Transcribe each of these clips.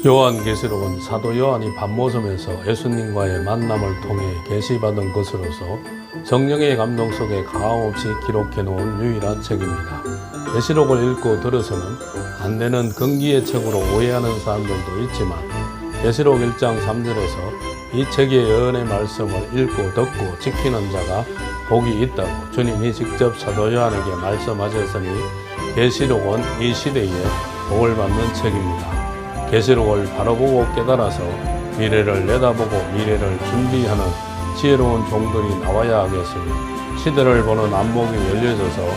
요한계시록은 사도 요한이 밤모섬에서 예수님과의 만남을 통해 계시받은 것으로서 성령의 감동 속에 가감없이 기록해 놓은 유일한 책입니다. 계시록을 읽고 들어서는 안 되는 금기의 책으로 오해하는 사람들도 있지만 계시록 1장 3절에서 이 책의 예언의 말씀을 읽고 듣고 지키는 자가 복이 있다고 주님이 직접 사도 요한에게 말씀하셨으니 계시록은 이 시대에 복을 받는 책입니다. 계시록을 바로 보고 깨달아서 미래를 내다보고 미래를 준비하는 지혜로운 종들이 나와야 하겠으니 시대를 보는 안목이 열려져서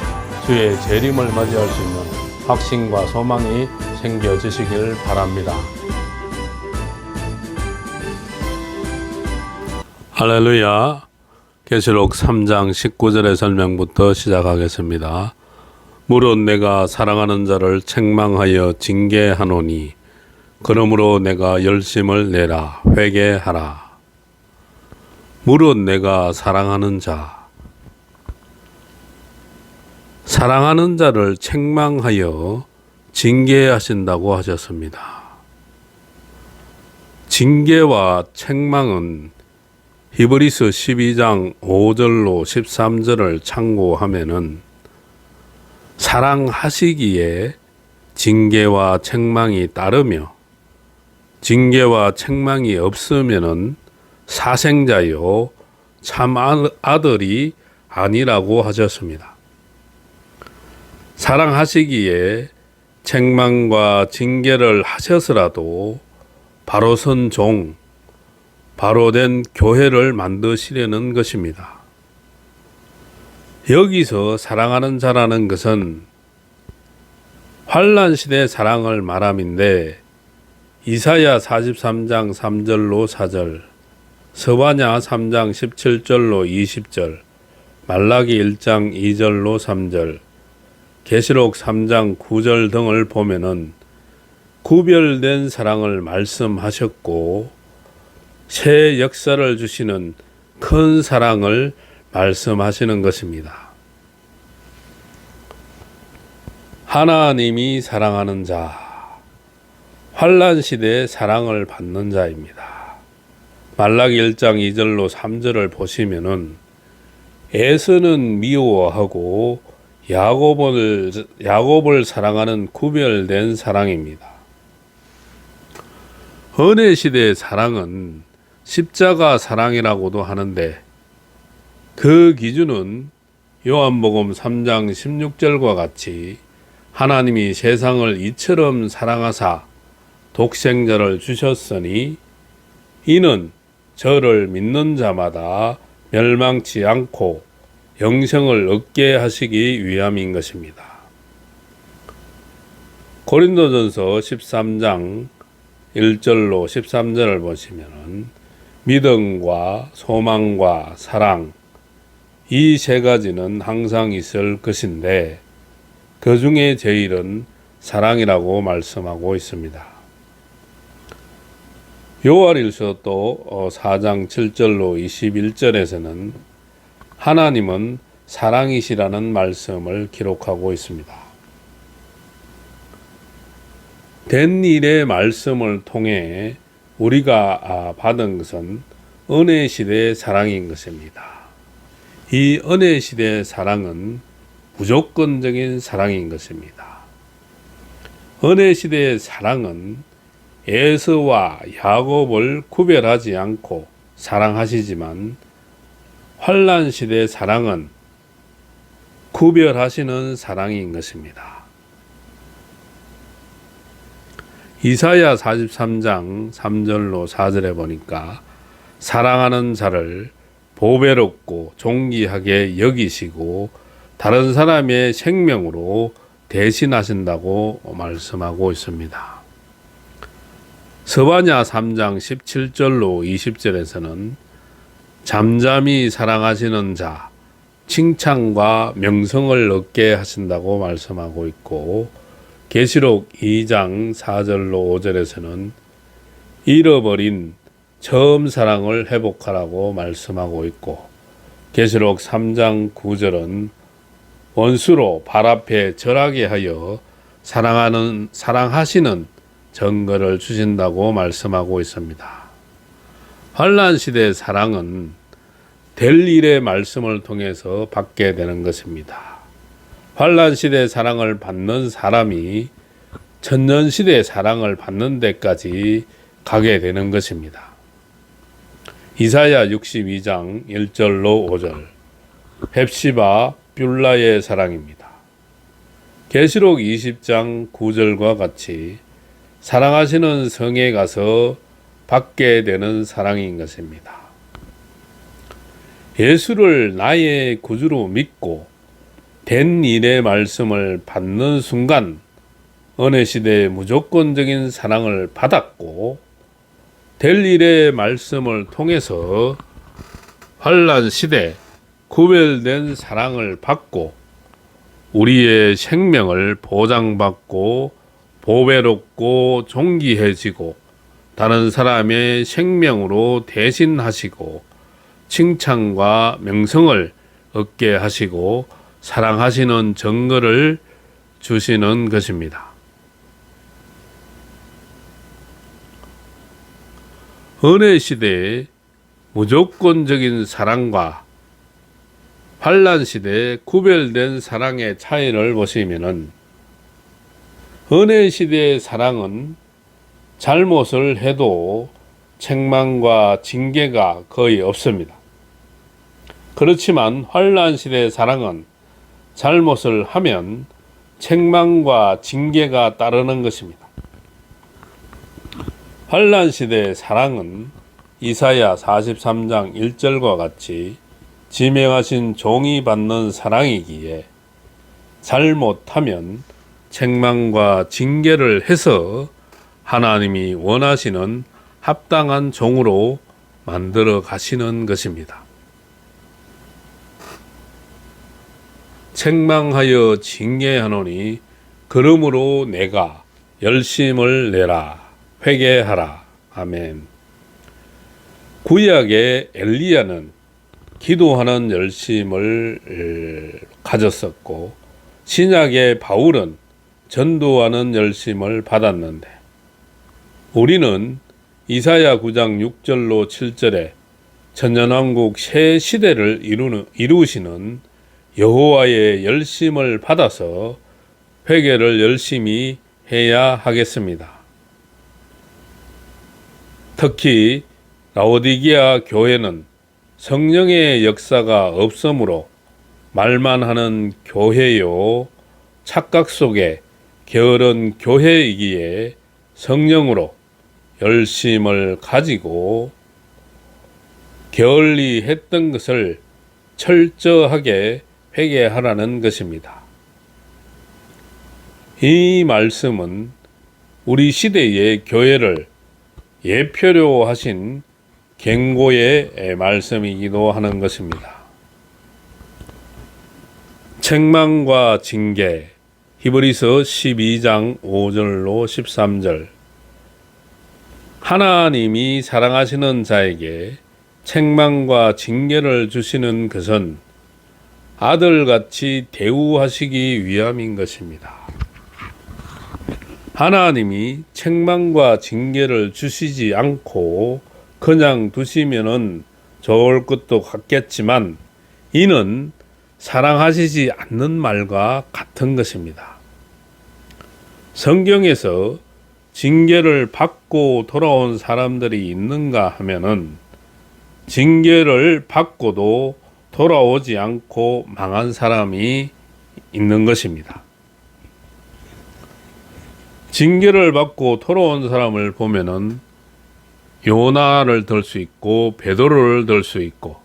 주의 재림을 맞이할 수 있는 확신과 소망이 생겨지시길 바랍니다. 할렐루야. 계시록 3장 19절의 설명부터 시작하겠습니다. 무릇 내가 사랑하는 자를 책망하여 징계하노니 그러므로 내가 열심을 내라 회개하라. 무릇 내가 사랑하는 자를 책망하여 징계하신다고 하셨습니다. 징계와 책망은 히브리서 12장 5절로 13절을 참고하면은 사랑하시기에 징계와 책망이 따르며 징계와 책망이 없으면은 사생자요 참 아들이 아니라고 하셨습니다. 사랑하시기에 책망과 징계를 하셔서라도 바로 선 종, 바로 된 교회를 만드시려는 것입니다. 여기서 사랑하는 자라는 것은 환난시대 사랑을 말함인데 이사야 43장 3절로 4절, 스바냐 3장 17절로 20절, 말라기 1장 2절로 3절, 계시록 3장 9절 등을 보면은 구별된 사랑을 말씀하셨고 새 역사를 주시는 큰 사랑을 말씀하시는 것입니다. 하나님이 사랑하는 자, 환난 시대에 사랑을 받는 자입니다. 말라기 1장 2절로 3절을 보시면은 에서는 미워하고 야곱을 사랑하는 구별된 사랑입니다. 은혜 시대의 사랑은 십자가 사랑이라고도 하는데 그 기준은 요한복음 3장 16절과 같이 하나님이 세상을 이처럼 사랑하사 독생자를 주셨으니 이는 저를 믿는 자마다 멸망치 않고 영생을 얻게 하시기 위함인 것입니다. 고린도전서 13장 1절로 13절을 보시면 믿음과 소망과 사랑 이 세 가지는 항상 있을 것인데 그 중에 제일은 사랑이라고 말씀하고 있습니다. 요한일서 또 4장 7절로 21절에서는 하나님은 사랑이시라는 말씀을 기록하고 있습니다. 된 일의 말씀을 통해 우리가 받은 것은 은혜 시대의 사랑인 것입니다. 이 은혜 시대의 사랑은 무조건적인 사랑인 것입니다. 은혜 시대의 사랑은 에서와 야곱을 구별하지 않고 사랑하시지만 환난 시대의 사랑은 구별하시는 사랑인 것입니다. 이사야 43장 3절로 4절에 보니까 사랑하는 자를 보배롭고 존귀하게 여기시고 다른 사람의 생명으로 대신하신다고 말씀하고 있습니다. 스바냐 3장 17절로 20절에서는 잠잠히 사랑하시는 자, 칭찬과 명성을 얻게 하신다고 말씀하고 있고 계시록 2장 4절로 5절에서는 잃어버린 처음 사랑을 회복하라고 말씀하고 있고 계시록 3장 9절은 원수로 발 앞에 절하게 하여 사랑하시는 증거를 주신다고 말씀하고 있습니다. 환난 시대의 사랑은 될 일의 말씀을 통해서 받게 되는 것입니다. 환난 시대의 사랑을 받는 사람이 천년 시대의 사랑을 받는 데까지 가게 되는 것입니다. 이사야 62장 1절로 5절 헵시바 뷸라의 사랑입니다. 계시록 20장 9절과 같이 사랑하시는 성에 가서 받게 되는 사랑인 것입니다. 예수를 나의 구주로 믿고 된 일의 말씀을 받는 순간 은혜 시대의 무조건적인 사랑을 받았고 될 일의 말씀을 통해서 환난 시대 구별된 사랑을 받고 우리의 생명을 보장받고 보배롭고 존귀해지고 다른 사람의 생명으로 대신하시고 칭찬과 명성을 얻게 하시고 사랑하시는 증거를 주시는 것입니다. 은혜 시대의 무조건적인 사랑과 환난 시대에 구별된 사랑의 차이를 보시면은 은혜 시대의 사랑은 잘못을 해도 책망과 징계가 거의 없습니다. 그렇지만 환난 시대의 사랑은 잘못을 하면 책망과 징계가 따르는 것입니다. 환난 시대의 사랑은 이사야 43장 1절과 같이 지명하신 종이 받는 사랑이기에 잘못하면 책망과 징계를 해서 하나님이 원하시는 합당한 종으로 만들어 가시는 것입니다. 책망하여 징계하노니 그러므로 내가 열심을 내라 회개하라. 아멘. 구약의 엘리야는 기도하는 열심을 가졌었고 신약의 바울은 전도하는 열심을 받았는데 우리는 이사야 9장 6절로 7절에 천년왕국 새 시대를 이루시는 여호와의 열심을 받아서 회개를 열심히 해야 하겠습니다. 특히 라오디게아 교회는 성령의 역사가 없으므로 말만 하는 교회요 착각 속에 게으른 교회이기에 성령으로 열심을 가지고 게을리 했던 것을 철저하게 회개하라는 것입니다. 이 말씀은 우리 시대의 교회를 예표로 하신 경고의 말씀이기도 하는 것입니다. 책망과 징계 히브리서 12장 5절로 13절 하나님이 사랑하시는 자에게 책망과 징계를 주시는 것은 아들같이 대우하시기 위함인 것입니다. 하나님이 책망과 징계를 주시지 않고 그냥 두시면은 좋을 것도 같겠지만 이는 사랑하시지 않는 말과 같은 것입니다. 성경에서 징계를 받고 돌아온 사람들이 있는가 하면은 징계를 받고도 돌아오지 않고 망한 사람이 있는 것입니다. 징계를 받고 돌아온 사람을 보면은 요나를 들 수 있고 베드로를 들 수 있고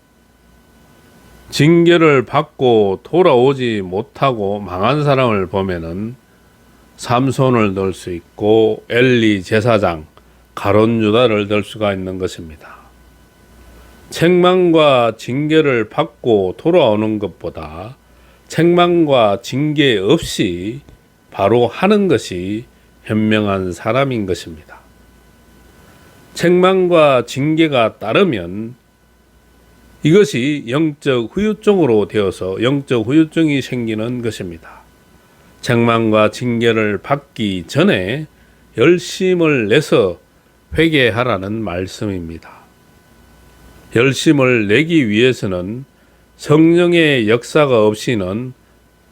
징계를 받고 돌아오지 못하고 망한 사람을 보면은 삼손을 들 수 있고 엘리 제사장 가룟 유다를 들 수가 있는 것입니다. 책망과 징계를 받고 돌아오는 것보다 책망과 징계 없이 바로 하는 것이 현명한 사람인 것입니다. 책망과 징계가 따르면 이것이 영적 후유증으로 되어서 영적 후유증이 생기는 것입니다. 책망과 징계를 받기 전에 열심을 내서 회개하라는 말씀입니다. 열심을 내기 위해서는 성령의 역사가 없이는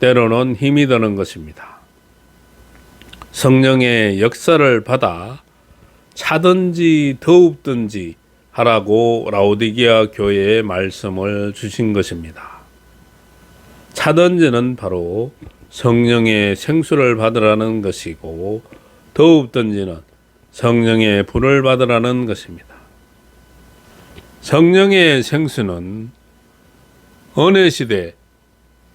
때로는 힘이 드는 것입니다. 성령의 역사를 받아 차든지 더웁든지 하라고 라오디게아 교회에 말씀을 주신 것입니다. 차든지는 바로 성령의 생수를 받으라는 것이고, 더웁든지는 성령의 불을 받으라는 것입니다. 성령의 생수는 은혜시대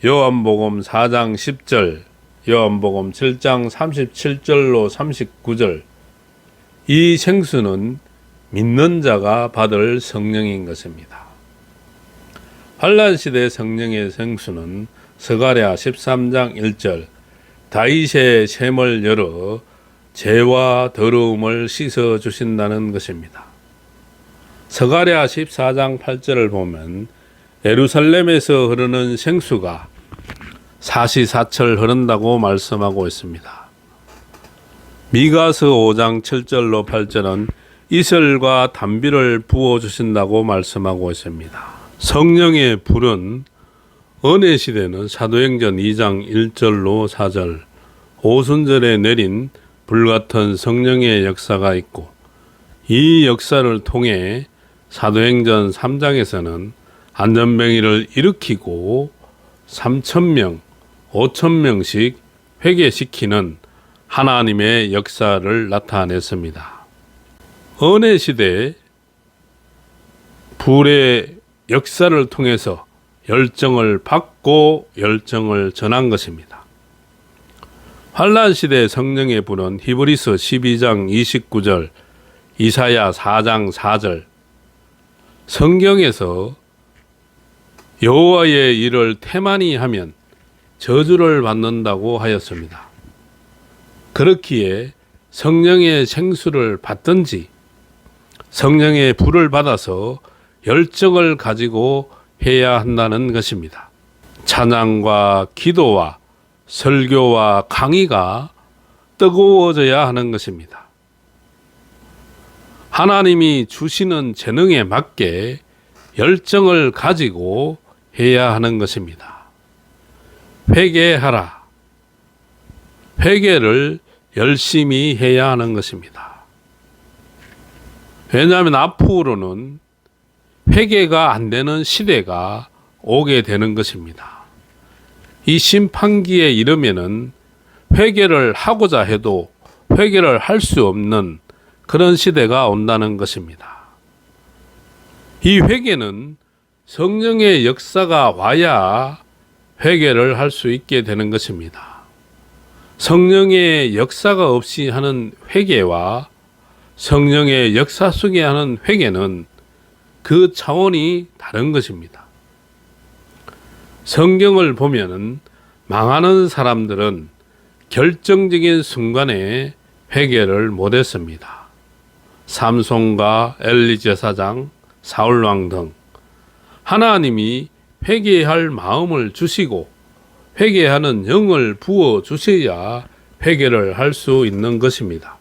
요한복음 4장 10절, 요한복음 7장 37절로 39절, 이 생수는 믿는 자가 받을 성령인 것입니다. 환란시대 성령의 생수는 스가랴 13장 1절, 다윗의 샘을 열어 죄와 더러움을 씻어 주신다는 것입니다. 스가랴 14장 8절을 보면 예루살렘에서 흐르는 생수가 사시사철 흐른다고 말씀하고 있습니다. 미가서 5장 7절로 8절은 이슬과 단비를 부어주신다고 말씀하고 있습니다. 성령의 불은 은혜시대는 사도행전 2장 1절로 4절, 오순절에 내린 불같은 성령의 역사가 있고, 이 역사를 통해 사도행전 3장에서는 안전병이를 일으키고 3,000명, 5,000명씩 회개시키는 하나님의 역사를 나타냈습니다. 은혜시대 불의 역사를 통해서 열정을 받고 열정을 전한 것입니다. 환란시대 성령의 불은 히브리서 12장 29절, 이사야 4장 4절, 성경에서 여호와의 일을 태만히 하면 저주를 받는다고 하였습니다. 그렇기에 성령의 생수를 받든지 성령의 불을 받아서 열정을 가지고 해야 한다는 것입니다. 찬양과 기도와 설교와 강의가 뜨거워져야 하는 것입니다. 하나님이 주시는 재능에 맞게 열정을 가지고 해야 하는 것입니다. 회개하라. 회개를 열심히 해야 하는 것입니다. 왜냐하면 앞으로는 회개가 안 되는 시대가 오게 되는 것입니다. 이 심판기에 이르면은 회개를 하고자 해도 회개를 할 수 없는 그런 시대가 온다는 것입니다. 이 회개는 성령의 역사가 와야 회개를 할 수 있게 되는 것입니다. 성령의 역사가 없이 하는 회개와 성령의 역사 속에 하는 회개는 그 차원이 다른 것입니다. 성경을 보면은 망하는 사람들은 결정적인 순간에 회개를 못했습니다. 삼손과 엘리 제사장, 사울왕 등 하나님이 회개할 마음을 주시고 회개하는 영을 부어 주셔야 회개를 할 수 있는 것입니다.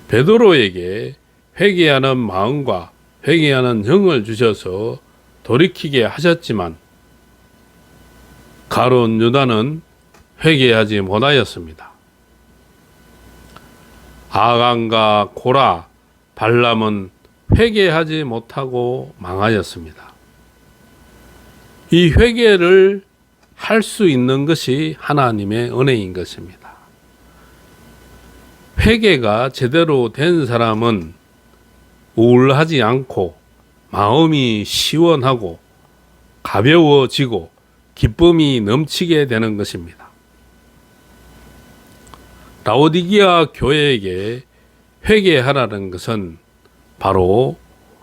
베드로에게 회개하는 마음과 회개하는 영을 주셔서 돌이키게 하셨지만 가룟 유다는 회개하지 못하였습니다. 아간과 고라, 발람은 회개하지 못하고 망하였습니다. 이 회개를 할 수 있는 것이 하나님의 은혜인 것입니다. 회개가 제대로 된 사람은 우울하지 않고 마음이 시원하고 가벼워지고 기쁨이 넘치게 되는 것입니다. 라오디게아 교회에게 회개하라는 것은 바로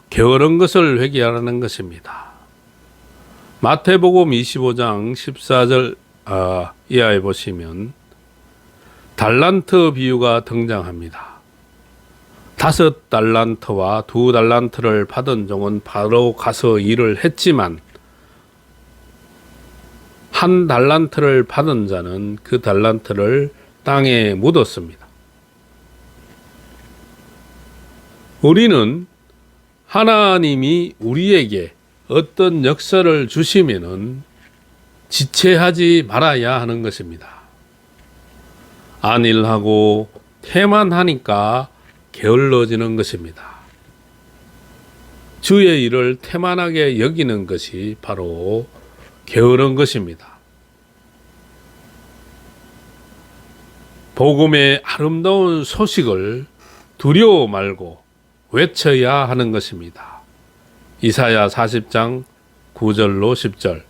게으른 것을 회개하라는 것입니다. 마태복음 25장 14절 이하에 보시면 달란트 비유가 등장합니다. 5달란트와 2달란트를 받은 종은 바로 가서 일을 했지만 1달란트를 받은 자는 그 달란트를 땅에 묻었습니다. 우리는 하나님이 우리에게 어떤 역사를 주시면은 지체하지 말아야 하는 것입니다. 안일하고 태만하니까 게을러지는 것입니다. 주의 일을 태만하게 여기는 것이 바로 게으른 것입니다. 복음의 아름다운 소식을 두려워 말고 외쳐야 하는 것입니다. 이사야 40장 9절로 10절,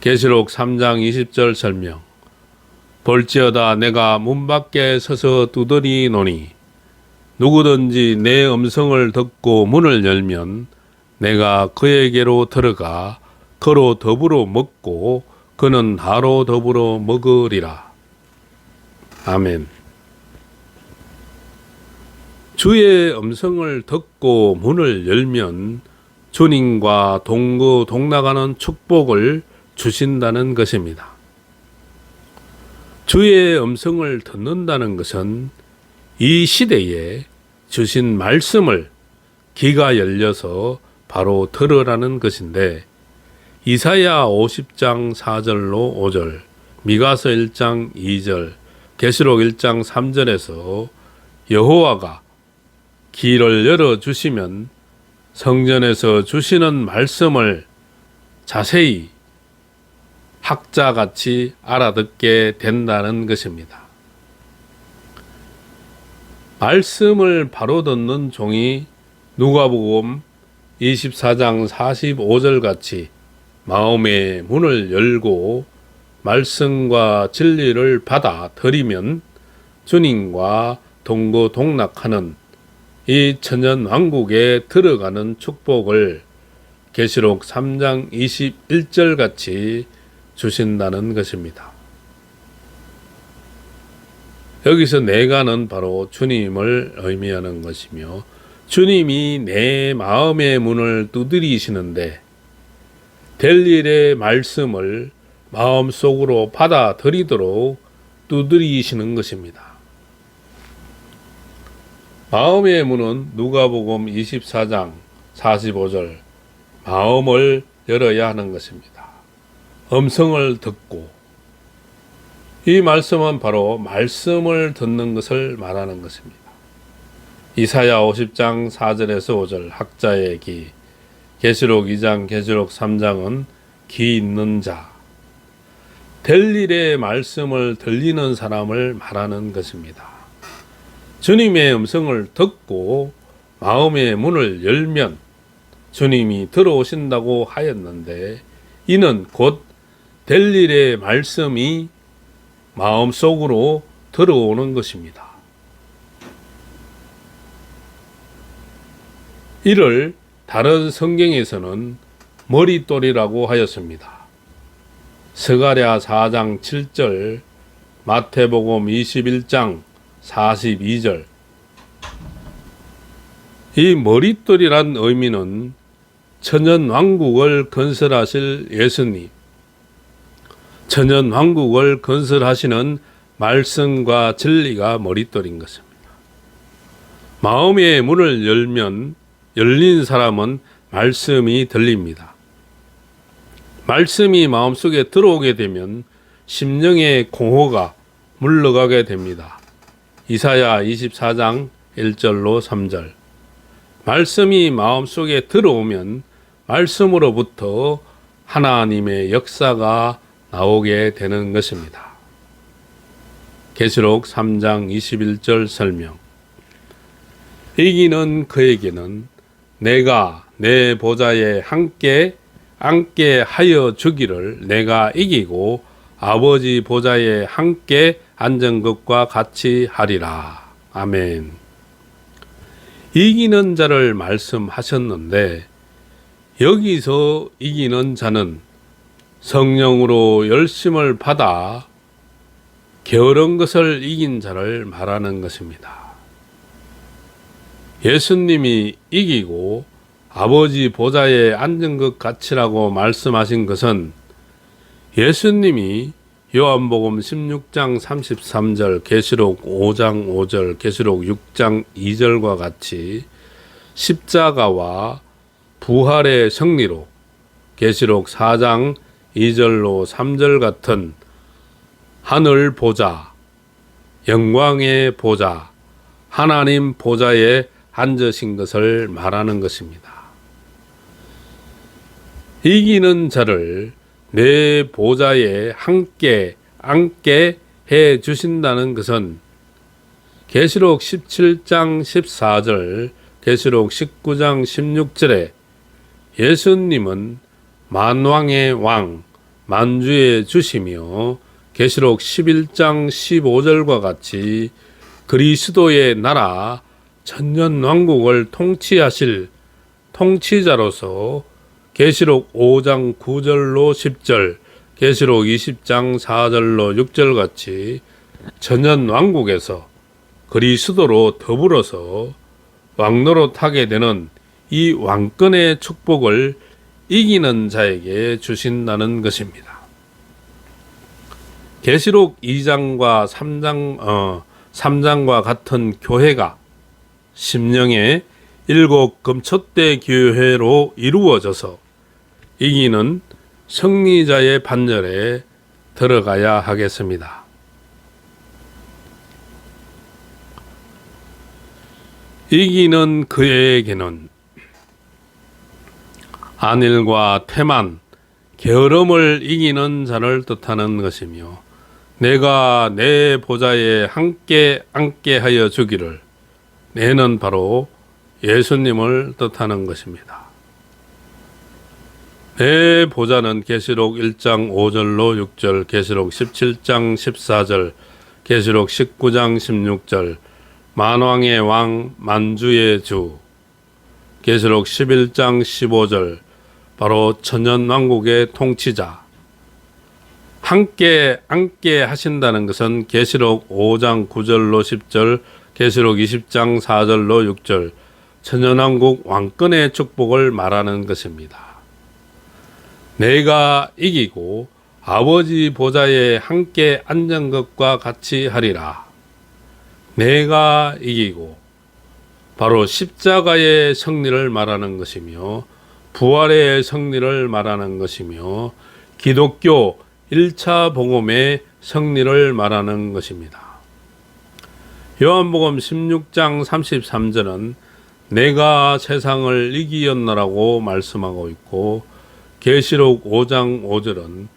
계시록 3장 20절 설명. 볼지어다 내가 문 밖에 서서 두드리노니 누구든지 내 음성을 듣고 문을 열면 내가 그에게로 들어가 그로 더불어 먹고 그는 나로 더불어 먹으리라. 아멘. 주의 음성을 듣고 문을 열면 주님과 동거동락하는 축복을 주신다는 것입니다. 주의 음성을 듣는다는 것은 이 시대에 주신 말씀을 귀가 열려서 바로 들으라는 것인데, 이사야 50장 4절로 5절, 미가서 1장 2절, 계시록 1장 3절에서 여호와가 귀를 열어주시면 성전에서 주시는 말씀을 자세히 학자같이 알아듣게 된다는 것입니다. 말씀을 바로 듣는 종이 누가복음 24장 45절 같이 마음의 문을 열고 말씀과 진리를 받아들이면 주님과 동거동락하는 이 천년왕국에 들어가는 축복을 계시록 3장 21절 같이 주신다는 것입니다. 여기서 내가는 바로 주님을 의미하는 것이며, 주님이 내 마음의 문을 두드리시는데 될 일의 말씀을 마음속으로 받아들이도록 두드리시는 것입니다. 마음의 문은 누가복음 24장 45절, 마음을 열어야 하는 것입니다. 음성을 듣고, 이 말씀은 바로 말씀을 듣는 것을 말하는 것입니다. 이사야 50장 4절에서 5절 학자의 귀, 계시록 2장, 계시록 3장은 귀 있는 자, 될 일의 말씀을 들리는 사람을 말하는 것입니다. 주님의 음성을 듣고 마음의 문을 열면 주님이 들어오신다고 하였는데, 이는 곧 될 일의 말씀이 마음속으로 들어오는 것입니다. 이를 다른 성경에서는 머릿돌이라고 하였습니다. 스가랴 4장 7절, 마태복음 21장 42절. 이 머릿돌이란 의미는 천년왕국을 건설하실 예수님, 천년왕국을 건설하시는 말씀과 진리가 머릿돌인 것입니다. 마음의 문을 열면 열린 사람은 말씀이 들립니다. 말씀이 마음속에 들어오게 되면 심령의 공허가 물러가게 됩니다. 이사야 24장 1절로 3절. 말씀이 마음속에 들어오면 말씀으로부터 하나님의 역사가 나오게 되는 것입니다. 계시록 3장 21절 설명. 이기는 그에게는 내가 내 보좌에 함께 앉게 하여 주기를 내가 이기고 아버지 보좌에 함께 앉은 것과 같이 하리라. 아멘. 이기는 자를 말씀하셨는데, 여기서 이기는 자는 성령으로 열심을 받아 게으른 것을 이긴 자를 말하는 것입니다. 예수님이 이기고 아버지 보좌에 앉은 것 같이라고 말씀하신 것은 예수님이 요한복음 16장 33절, 계시록 5장 5절, 계시록 6장 2절과 같이 십자가와 부활의 승리로 계시록 4장 2절로 3절 같은 하늘 보좌, 영광의 보좌, 하나님 보좌에 앉으신 것을 말하는 것입니다. 이기는 자를 내 보좌에 함께 앉게 해 주신다는 것은 계시록 17장 14절, 계시록 19장 16절에 예수님은 만왕의 왕, 만주의 주시며 계시록 11장 15절과 같이 그리스도의 나라 천년왕국을 통치하실 통치자로서 계시록 5장 9절로 10절, 계시록 20장 4절로 6절 같이 천년왕국에서 그리스도로 더불어서 왕노릇하게 되는 이 왕권의 축복을 이기는 자에게 주신다는 것입니다. 계시록 2장과 3장과 같은 교회가 심령의 7 금촛대 교회로 이루어져서 이기는 승리자의 반열에 들어가야 하겠습니다. 이기는 그에게는 안일과 태만, 게으름을 이기는 자를 뜻하는 것이며 내가 내 보좌에 함께 앉게 하여 주기를, 내는 바로 예수님을 뜻하는 것입니다. 내 보좌는 계시록 1장 5절로 6절, 계시록 17장 14절, 계시록 19장 16절, 만왕의 왕, 만주의 주, 계시록 11장 15절, 바로 천년왕국의 통치자, 함께 앉게 하신다는 것은 계시록 5장 9절로 10절, 계시록 20장 4절로 6절, 천년왕국 왕권의 축복을 말하는 것입니다. 내가 이기고 아버지 보좌에 함께 앉은 것과 같이 하리라. 내가 이기고 바로 십자가의 승리를 말하는 것이며 부활의 승리를 말하는 것이며 기독교 1차 복음의 승리를 말하는 것입니다. 요한복음 16장 33절은 내가 세상을 이기었노라고 말씀하고 있고, 계시록 5장 5절은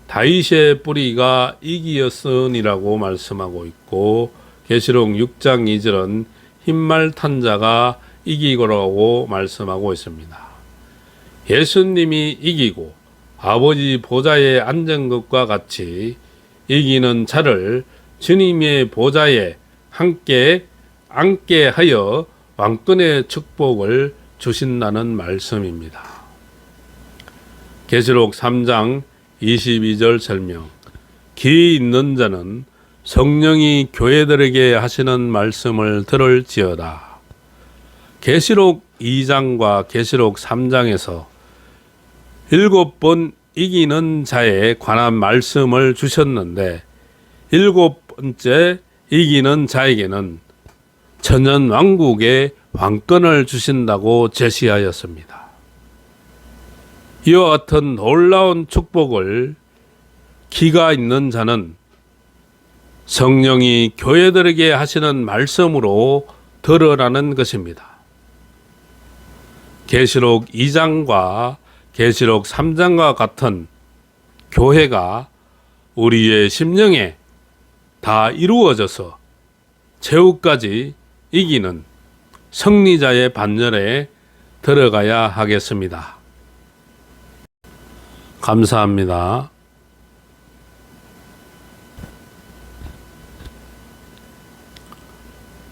다윗의 뿌리가 이기었으니라고 말씀하고 있고, 계시록 6장 2절은 흰말 탄 자가 이기고라고 말씀하고 있습니다. 예수님이 이기고 아버지 보좌에 앉은 것과 같이 이기는 자를 주님의 보좌에 함께 앉게 하여 왕권의 축복을 주신다는 말씀입니다. 계시록 3장 22절 설명. 귀 있는 자는 성령이 교회들에게 하시는 말씀을 들을지어다. 계시록 2장과 계시록 3장에서 7번 이기는 자에 관한 말씀을 주셨는데 7번째 이기는 자에게는 천년왕국의 왕권을 주신다고 제시하였습니다. 이와 같은 놀라운 축복을 기가 있는 자는 성령이 교회들에게 하시는 말씀으로 들으라는 것입니다. 계시록 2장과 계시록 3장과 같은 교회가 우리의 심령에 다 이루어져서 최후까지 이기는 승리자의 반열에 들어가야 하겠습니다. 감사합니다.